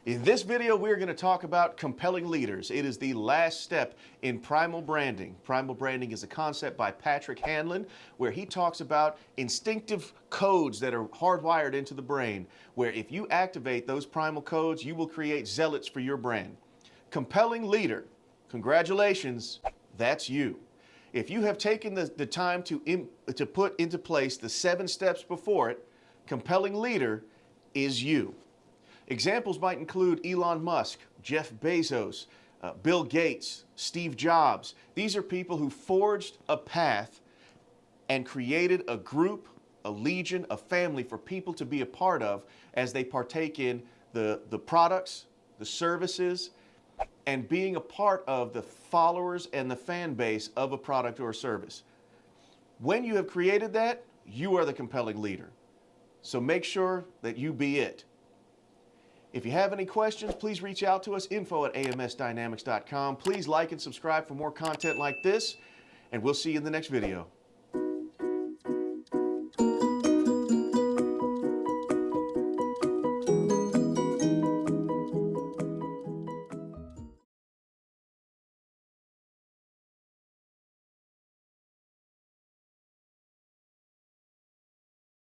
In this video, we're going to talk about compelling leaders. It is the last step in primal branding. Primal branding is a concept by Patrick Hanlon where he talks about instinctive codes that are hardwired into the brain, where if you activate those primal codes, you will create zealots for your brand. Compelling leader, congratulations, that's you. If you have taken the time to put into place the 7 steps before it, compelling leader is you. Examples might include Elon Musk, Jeff Bezos, Bill Gates, Steve Jobs. These are people who forged a path and created a group, a legion, a family for people to be a part of as they partake in the products, the services, and being a part of the followers and the fan base of a product or service. When you have created that, you are the compelling leader. So make sure that you be it. If you have any questions, please reach out to us, info@amsdynamics.com. Please like and subscribe for more content like this, and we'll see you in the next video.